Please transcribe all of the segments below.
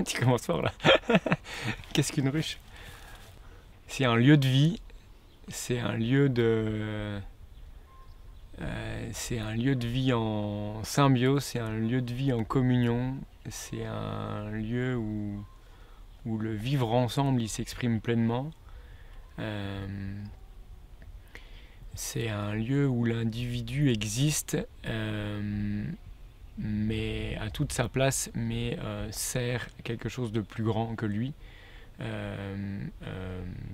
Tu commences fort là. Qu'est-ce qu'une ruche? C'est un lieu de vie, c'est un lieu c'est un lieu de vie en symbiose, c'est un lieu de vie en communion, c'est un lieu où le vivre ensemble il s'exprime pleinement. Euh, c'est un lieu où l'individu existe, mais à toute sa place, mais sert quelque chose de plus grand que lui,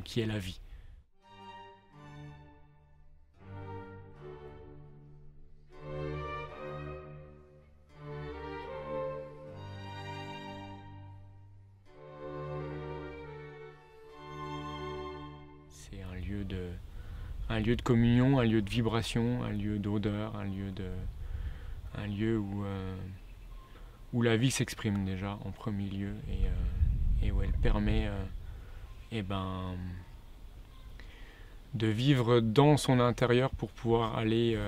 qui est la vie. C'est un lieu de communion, un lieu de vibration, un lieu d'odeur, un lieu où la vie s'exprime déjà en premier lieu et où elle permet eh ben, de vivre dans son intérieur pour pouvoir aller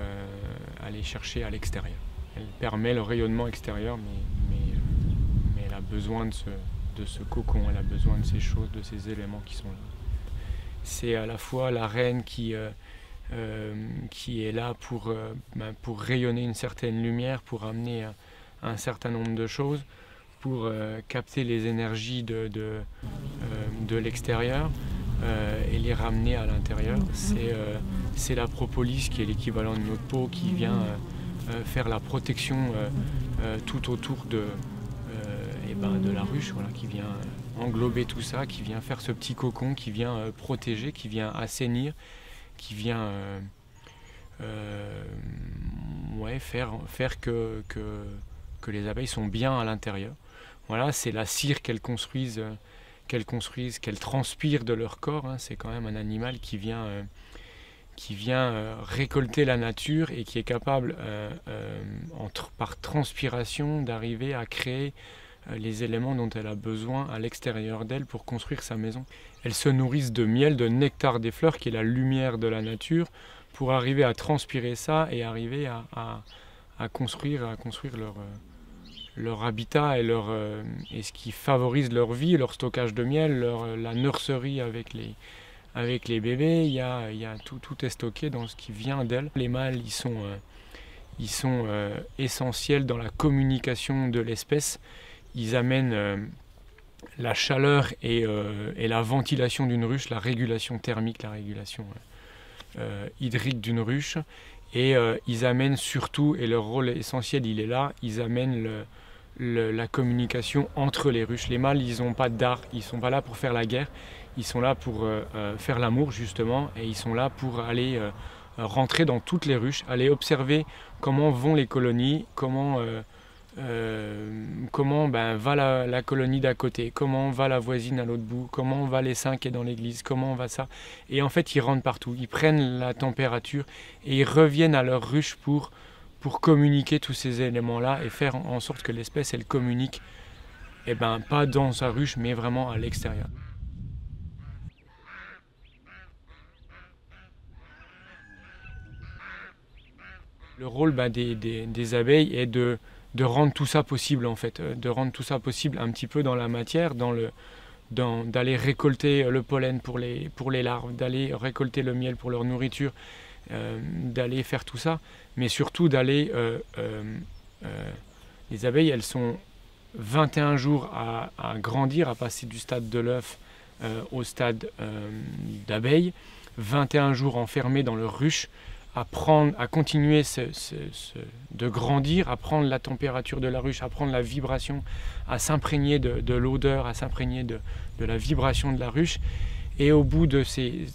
chercher à l'extérieur. Elle permet le rayonnement extérieur, mais elle a besoin de ce cocon, elle a besoin de ces choses, de ces éléments qui sont là. C'est à la fois la reine qui est là pour rayonner une certaine lumière, pour amener un certain nombre de choses, pour capter les énergies de l'extérieur et les ramener à l'intérieur. C'est la propolis qui est l'équivalent de notre peau qui vient faire la protection tout autour de la ruche, voilà, qui vient englober tout ça, qui vient faire ce petit cocon, qui vient protéger, qui vient assainir, qui vient faire que les abeilles sont bien à l'intérieur. Voilà, c'est la cire qu'elles construisent, qu'elles transpirent de leur corps. Hein. C'est quand même un animal qui vient récolter la nature et qui est capable, par transpiration, d'arriver à créer les éléments dont elle a besoin à l'extérieur d'elle pour construire sa maison. Elles se nourrissent de miel, de nectar des fleurs, qui est la lumière de la nature, pour arriver à transpirer ça et arriver à construire leur habitat et ce qui favorise leur vie, leur stockage de miel, la nurserie avec les bébés. Il y a tout est stocké dans ce qui vient d'elles. Les mâles, ils sont essentiels dans la communication de l'espèce. Ils amènent la chaleur et la ventilation d'une ruche, la régulation thermique, la régulation hydrique d'une ruche. Et ils amènent surtout, et leur rôle essentiel il est là, ils amènent la communication entre les ruches. Les mâles, ils n'ont pas d'art, ils ne sont pas là pour faire la guerre, ils sont là pour faire l'amour justement, et ils sont là pour aller rentrer dans toutes les ruches, aller observer comment vont les colonies, comment va la colonie d'à côté, comment va la voisine à l'autre bout, comment va l'essaim qui est dans l'église, comment va ça. Et en fait, ils rentrent partout, ils prennent la température et ils reviennent à leur ruche pour communiquer tous ces éléments-là et faire en sorte que l'espèce, elle communique, pas dans sa ruche, mais vraiment à l'extérieur. Le rôle des abeilles est de rendre tout ça possible en fait, de rendre tout ça possible un petit peu dans la matière, d'aller récolter le pollen pour les larves, d'aller récolter le miel pour leur nourriture, d'aller faire tout ça, mais surtout d'aller... les abeilles, elles sont 21 jours à grandir, à passer du stade de l'œuf au stade d'abeille, 21 jours enfermées dans leur ruche, à continuer de grandir, à prendre la température de la ruche, à prendre la vibration, à s'imprégner de l'odeur, à s'imprégner de la vibration de la ruche. Et au bout de ces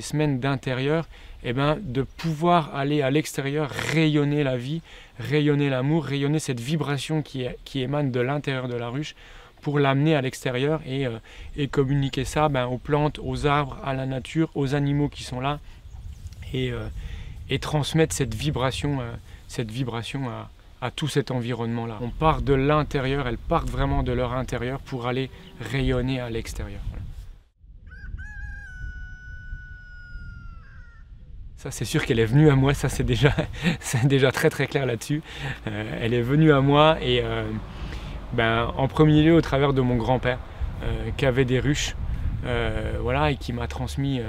semaines d'intérieur, de pouvoir aller à l'extérieur, rayonner la vie, rayonner l'amour, rayonner cette vibration qui émane de l'intérieur de la ruche pour l'amener à l'extérieur et communiquer ça aux plantes, aux arbres, à la nature, aux animaux qui sont là et transmettre cette vibration à tout cet environnement-là. On part de l'intérieur, elles partent vraiment de leur intérieur pour aller rayonner à l'extérieur. Voilà. Ça, c'est sûr qu'elle est venue à moi, ça c'est déjà très très clair là-dessus. Elle est venue à moi et En premier lieu au travers de mon grand-père qui avait des ruches, voilà, et qui m'a transmis,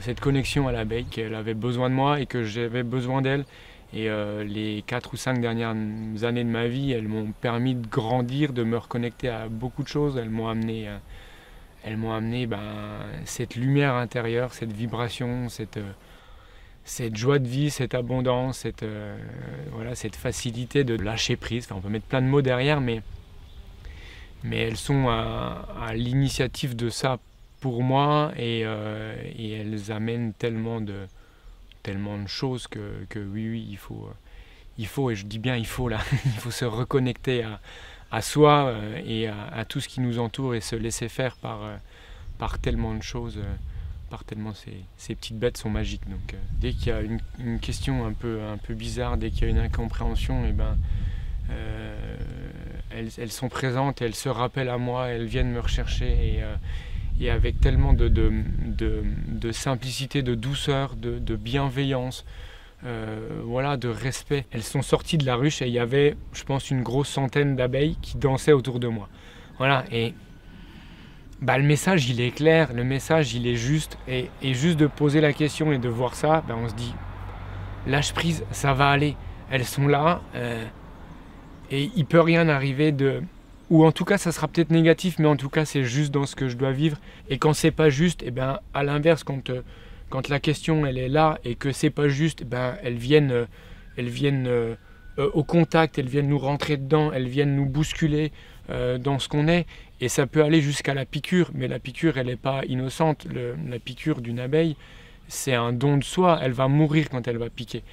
cette connexion à l'abeille, qu'elle avait besoin de moi et que j'avais besoin d'elle. Et les 4 ou 5 dernières années de ma vie, elles m'ont permis de grandir, de me reconnecter à beaucoup de choses. Elles m'ont amené cette lumière intérieure, cette vibration, cette joie de vie, cette abondance, cette facilité de lâcher prise. Enfin, on peut mettre plein de mots derrière, mais elles sont à l'initiative de ça pour moi, et elles amènent tellement de choses que oui, il faut, et je dis bien il faut là, il faut se reconnecter à soi et à tout ce qui nous entoure et se laisser faire par tellement de choses. Par tellement ces petites bêtes sont magiques. Donc dès qu'il y a une question un peu bizarre, dès qu'il y a une incompréhension, elles sont présentes, elles se rappellent à moi, elles viennent me rechercher, et avec tellement de simplicité, de douceur, de bienveillance, de respect. Elles sont sorties de la ruche et il y avait, je pense, une grosse centaine d'abeilles qui dansaient autour de moi. Voilà, et le message il est clair, le message il est juste, et juste de poser la question et de voir ça, on se dit lâche prise, ça va aller, elles sont là, et il peut rien arriver ou en tout cas ça sera peut-être négatif, mais en tout cas c'est juste dans ce que je dois vivre. Et quand c'est pas juste, à l'inverse, quand la question elle est là et que c'est pas juste, elles viennent au contact, elles viennent nous rentrer dedans, elles viennent nous bousculer dans ce qu'on est. Et ça peut aller jusqu'à la piqûre, mais la piqûre elle n'est pas innocente. La piqûre d'une abeille, c'est un don de soi, elle va mourir quand elle va piquer.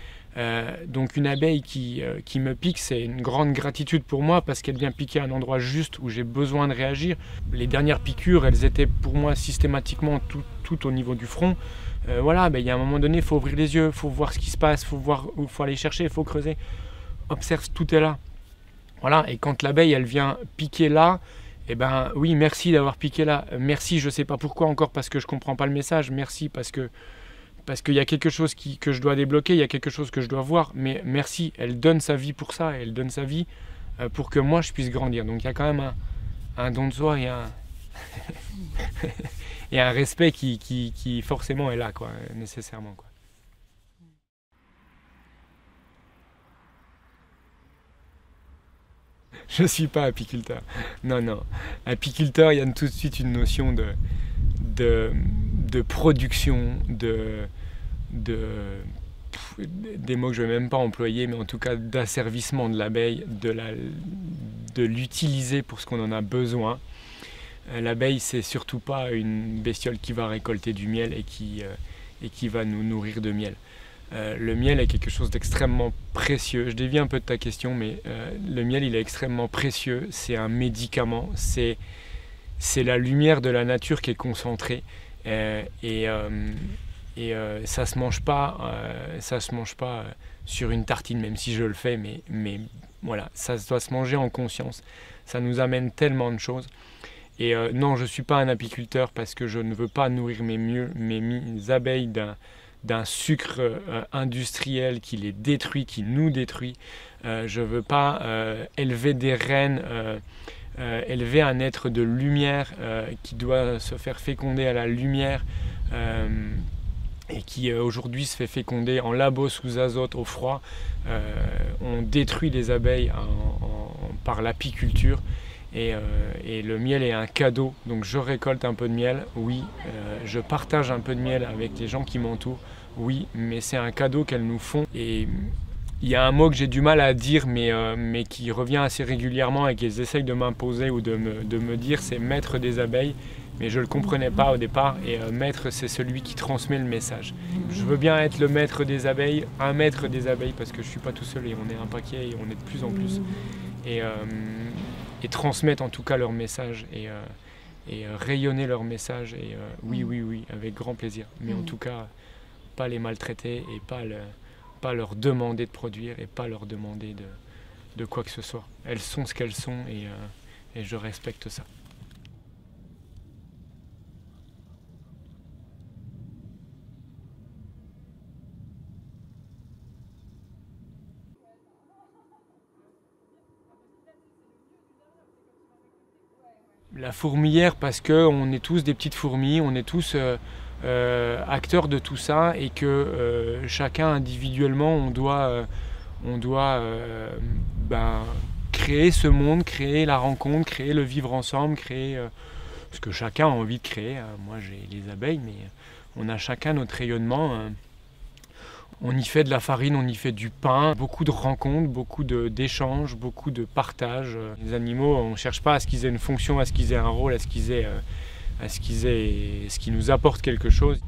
Donc une abeille qui me pique, c'est une grande gratitude pour moi, parce qu'elle vient piquer à un endroit juste où j'ai besoin de réagir. Les dernières piqûres, elles étaient pour moi systématiquement tout au niveau du front. Il y a un moment donné, il faut ouvrir les yeux, il faut voir ce qui se passe, il faut voir où il faut aller chercher, il faut creuser. Observe, tout est là. Voilà, et quand l'abeille elle vient piquer là, oui, merci d'avoir piqué là. Merci, je sais pas pourquoi encore, parce que je comprends pas le message. Merci parce qu'il y a quelque chose que je dois débloquer, il y a quelque chose que je dois voir, mais merci, elle donne sa vie pour ça, elle donne sa vie pour que moi je puisse grandir. Donc il y a quand même un don de soi et et un respect qui forcément est là, quoi, nécessairement, quoi. Je suis pas apiculteur. Non, non. Apiculteur, il y a tout de suite une notion de production, des mots que je ne vais même pas employer, mais en tout cas d'asservissement de l'abeille, de l'utiliser pour ce qu'on en a besoin. L'abeille, c'est surtout pas une bestiole qui va récolter du miel et qui va nous nourrir de miel. Le miel est quelque chose d'extrêmement précieux. Je dévie un peu de ta question, mais le miel, il est extrêmement précieux. C'est un médicament. C'est la lumière de la nature qui est concentrée. Ça se mange pas sur une tartine, même si je le fais, mais voilà, ça doit se manger en conscience. Ça nous amène tellement de choses. Et non, je ne suis pas un apiculteur, parce que je ne veux pas nourrir mes abeilles d'un sucre industriel qui les détruit, qui nous détruit. Je ne veux pas élever des reines, élever un être de lumière qui doit se faire féconder à la lumière, et qui aujourd'hui se fait féconder en labo sous azote au froid. On détruit les abeilles par l'apiculture. Et le miel est un cadeau, donc je récolte un peu de miel, oui, je partage un peu de miel avec les gens qui m'entourent, oui, mais c'est un cadeau qu'elles nous font. Et il y a un mot que j'ai du mal à dire, mais qui revient assez régulièrement et qu'elles essayent de m'imposer ou de me dire, c'est maître des abeilles, mais je ne le comprenais pas au départ, et maître, c'est celui qui transmet le message. Je veux bien être le maître des abeilles, un maître des abeilles, parce que je ne suis pas tout seul et on est un paquet et on est de plus en plus. Et transmettre en tout cas leur message, et rayonner leur message, et oui, avec grand plaisir. Mais en tout cas, pas les maltraiter, et pas leur demander de produire, et pas leur demander de quoi que ce soit. Elles sont ce qu'elles sont, et je respecte ça. La fourmilière parce qu'on est tous des petites fourmis, on est tous acteurs de tout ça et que chacun individuellement on doit créer ce monde, créer la rencontre, créer le vivre ensemble, créer ce que chacun a envie de créer. Moi j'ai les abeilles, mais on a chacun notre rayonnement. On y fait de la farine, on y fait du pain, beaucoup de rencontres, beaucoup d'échanges, beaucoup de partage. Les animaux, on ne cherche pas à ce qu'ils aient une fonction, à ce qu'ils aient un rôle, à ce qu'ils nous apportent quelque chose.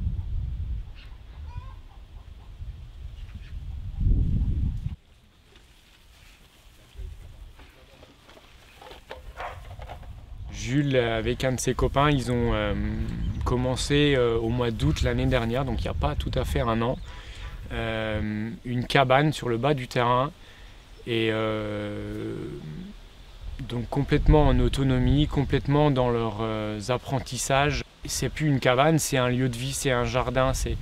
Jules, avec un de ses copains, ils ont commencé au mois d'août l'année dernière, donc il n'y a pas tout à fait un an, une cabane sur le bas du terrain et donc complètement en autonomie, complètement dans leurs apprentissages. C'est plus une cabane, c'est un lieu de vie, c'est un jardin, c'est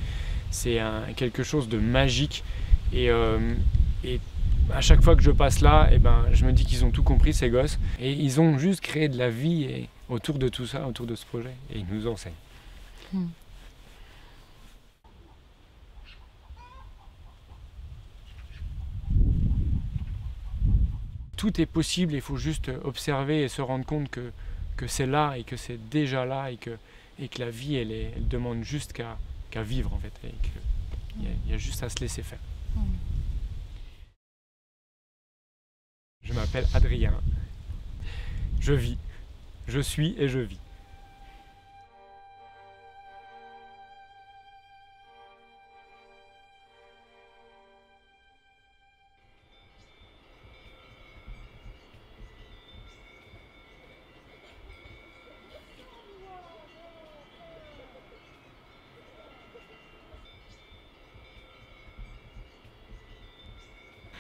quelque chose de magique et à chaque fois que je passe là, je me dis qu'ils ont tout compris ces gosses et ils ont juste créé de la vie autour de tout ça, autour de ce projet et ils nous enseignent. Tout est possible, il faut juste observer et se rendre compte que c'est là et que c'est déjà là et que la vie elle demande juste qu'à vivre en fait et qu'il y a juste à se laisser faire. Je m'appelle Adrien, je vis, je suis et je vis.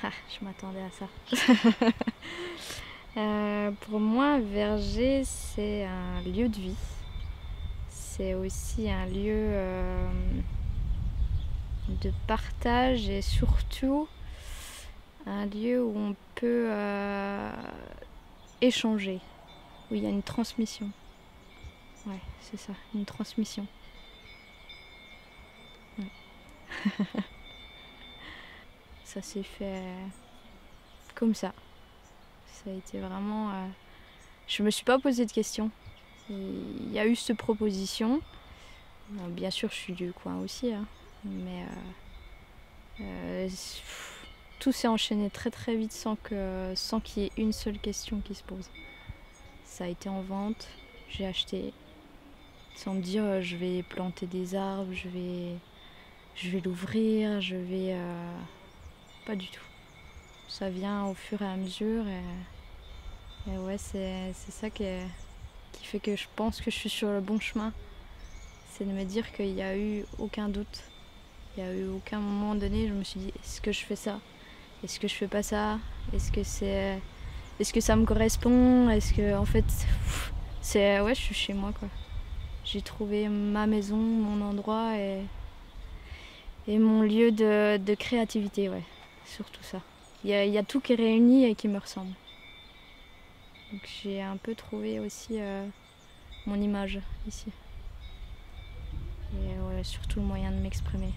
Ah, je m'attendais à ça. Pour moi, Verger, c'est un lieu de vie. C'est aussi un lieu de partage et surtout un lieu où on peut échanger, où il y a une transmission. Ouais, c'est ça, une transmission. Ouais. Ça s'est fait comme ça. Ça a été vraiment... Je me suis pas posé de questions. Il y a eu cette proposition. Bon, bien sûr, je suis du coin aussi, hein, mais tout s'est enchaîné très très vite sans qu'il y ait une seule question qui se pose. Ça a été en vente, j'ai acheté, sans me dire je vais planter des arbres, je vais l'ouvrir, pas du tout. Ça vient au fur et à mesure et ouais, c'est ça qui fait que je pense que je suis sur le bon chemin. C'est de me dire qu'il n'y a eu aucun doute. Il n'y a eu aucun moment donné, je me suis dit, est-ce que je fais ça? Est-ce que je fais pas ça? Est-ce que ça me correspond? Est-ce que, en fait, ouais, je suis chez moi, quoi. J'ai trouvé ma maison, mon endroit et mon lieu de créativité, ouais. Surtout ça. Il y a tout qui est réuni et qui me ressemble. Donc j'ai un peu trouvé aussi mon image ici. Et ouais, surtout le moyen de m'exprimer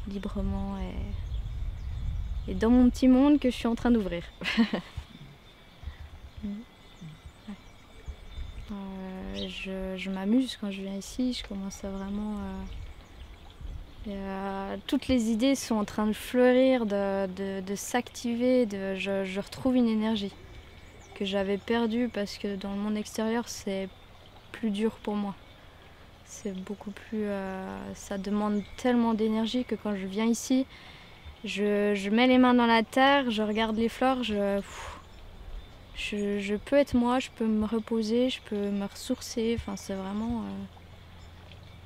librement et dans mon petit monde que je suis en train d'ouvrir. Je m'amuse quand je viens ici, je commence à vraiment... toutes les idées sont en train de fleurir, de s'activer, je retrouve une énergie que j'avais perdue parce que dans le monde extérieur c'est plus dur pour moi. C'est beaucoup plus... ça demande tellement d'énergie que quand je viens ici, je mets les mains dans la terre, je regarde les fleurs, je peux être moi, je peux me reposer, je peux me ressourcer. Enfin, c'est vraiment...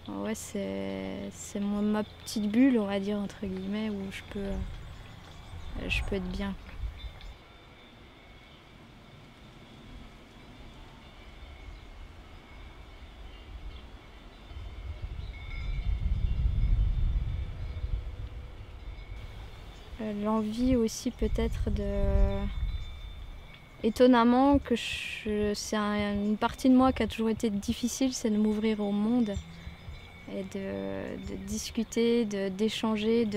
ouais, c'est ma petite bulle, on va dire, entre guillemets, où je peux être bien. L'envie aussi peut-être étonnamment, c'est une partie de moi qui a toujours été difficile, c'est de m'ouvrir au monde et de discuter, d'échanger,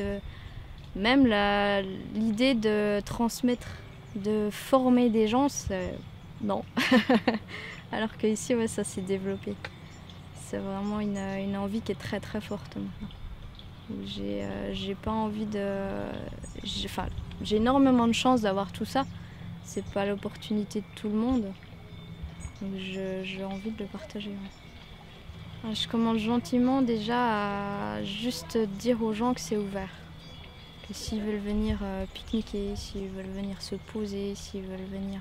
même l'idée de transmettre, de former des gens, non. Alors qu'ici, ouais, ça s'est développé. C'est vraiment une envie qui est très très forte maintenant. J'ai pas envie j'ai énormément de chance d'avoir tout ça. C'est pas l'opportunité de tout le monde. Donc j'ai envie de le partager. Ouais. Je commence gentiment déjà à juste dire aux gens que c'est ouvert. Que s'ils veulent venir pique-niquer, s'ils veulent venir se poser, s'ils veulent venir...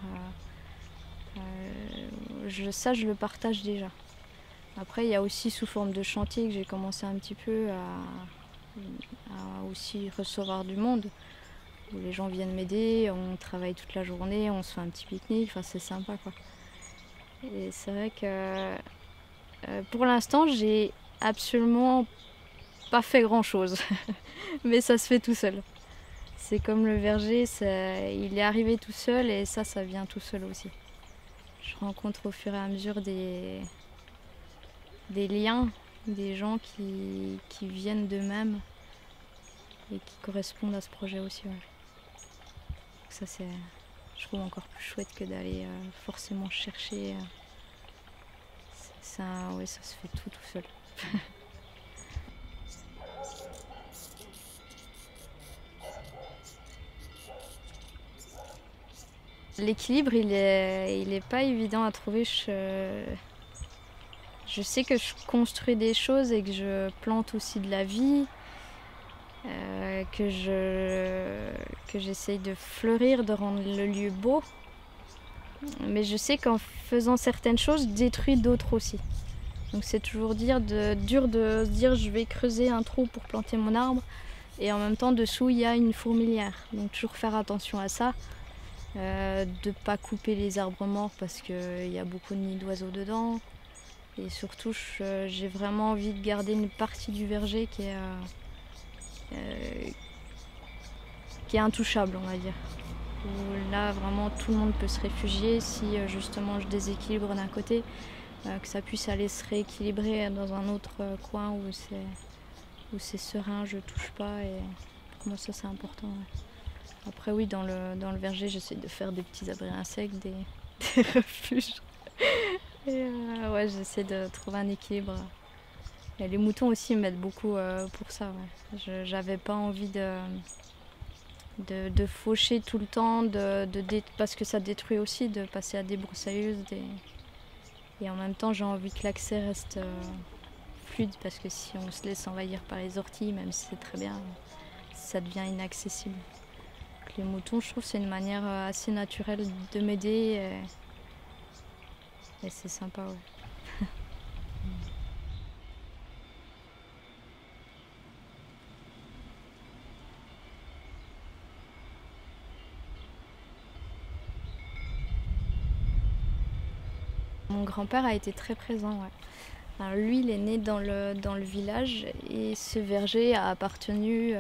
ça, je le partage déjà. Après, il y a aussi sous forme de chantier que j'ai commencé un petit peu à aussi recevoir du monde. Où les gens viennent m'aider, on travaille toute la journée, on se fait un petit pique-nique, enfin, c'est sympa quoi. Et c'est vrai que pour l'instant, j'ai absolument pas fait grand-chose. Mais ça se fait tout seul. C'est comme le verger, il est arrivé tout seul et ça vient tout seul aussi. Je rencontre au fur et à mesure des liens, des gens qui viennent d'eux-mêmes et qui correspondent à ce projet aussi. Ouais. Ça, je trouve encore plus chouette que d'aller forcément chercher. Ouais, ça se fait tout seul. L'équilibre, il est pas évident à trouver. Je sais que je construis des choses et que je plante aussi de la vie, que j'essaye de fleurir, de rendre le lieu beau. Mais je sais qu'en faisant certaines choses, je détruis d'autres aussi. Donc c'est toujours dur de se dire je vais creuser un trou pour planter mon arbre et en même temps dessous il y a une fourmilière. Donc toujours faire attention à ça. De ne pas couper les arbres morts parce qu'il y a beaucoup de nids d'oiseaux dedans. Et surtout, j'ai vraiment envie de garder une partie du verger qui est intouchable, on va dire. Où là, vraiment, tout le monde peut se réfugier si justement je déséquilibre d'un côté, que ça puisse aller se rééquilibrer dans un autre coin où c'est serein, je touche pas. Et pour moi, ça, c'est important. Ouais. Après oui, dans le verger, j'essaie de faire des petits abris insectes, des refuges. Et ouais, j'essaie de trouver un équilibre. Et les moutons aussi m'aident beaucoup pour ça. Ouais. J'avais pas envie de faucher tout le temps, parce que ça détruit aussi, de passer à des broussailleuses. Et en même temps, j'ai envie que l'accès reste fluide, parce que si on se laisse envahir par les orties, même si c'est très bien, ça devient inaccessible. Les moutons, je trouve, c'est une manière assez naturelle de m'aider et c'est sympa. Ouais. Mon grand-père a été très présent. Ouais. Alors lui, il est né dans le village et ce verger a appartenu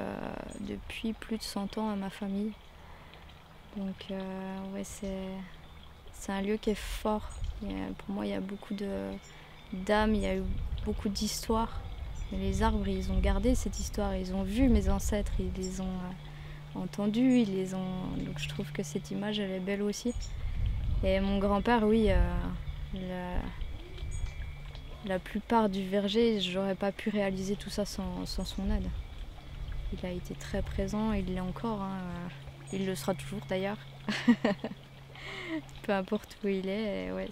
depuis plus de 100 ans à ma famille. Donc ouais, c'est un lieu qui est fort. Pour moi, il y a beaucoup d'âme, il y a eu beaucoup d'histoires. Les arbres, ils ont gardé cette histoire, ils ont vu mes ancêtres, ils les ont entendus, donc je trouve que cette image, elle est belle aussi. Et mon grand-père, oui, la plupart du verger, j'aurais pas pu réaliser tout ça sans son aide. Il a été très présent, il l'est encore, hein. Il le sera toujours d'ailleurs. Peu importe où il est, ouais,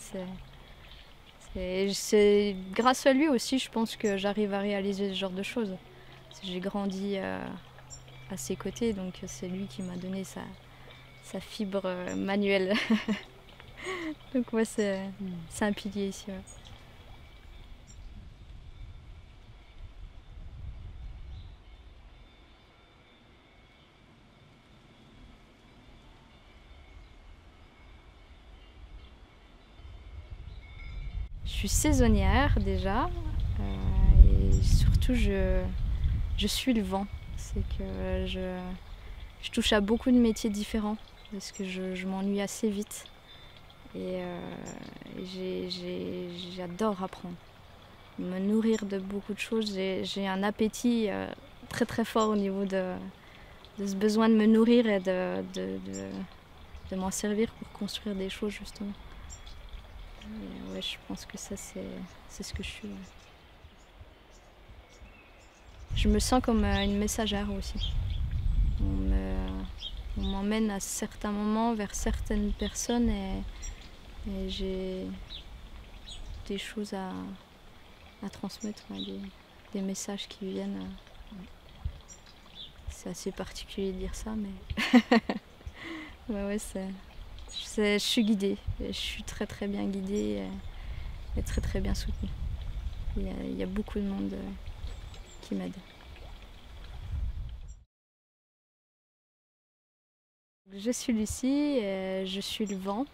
c'est grâce à lui aussi, je pense que j'arrive à réaliser ce genre de choses. J'ai grandi à ses côtés, donc c'est lui qui m'a donné sa fibre manuelle. Donc ouais, c'est un pilier ici. Ouais. Je suis saisonnière déjà et surtout je suis le vent. C'est que je touche à beaucoup de métiers différents parce que je m'ennuie assez vite. Et j'adore apprendre. Me nourrir de beaucoup de choses. J'ai un appétit très très fort au niveau de ce besoin de me nourrir et de m'en servir pour construire des choses justement. Et ouais, je pense que ça c'est ce que je suis. Ouais. Je me sens comme une messagère aussi. On m'emmène à certains moments vers certaines personnes et j'ai des choses à transmettre, des messages qui viennent. C'est assez particulier de dire ça, mais ouais, je suis guidée. Je suis très très bien guidée et très très bien soutenue. Il y a beaucoup de monde qui m'aide. Je suis Lucie, je suis le vent.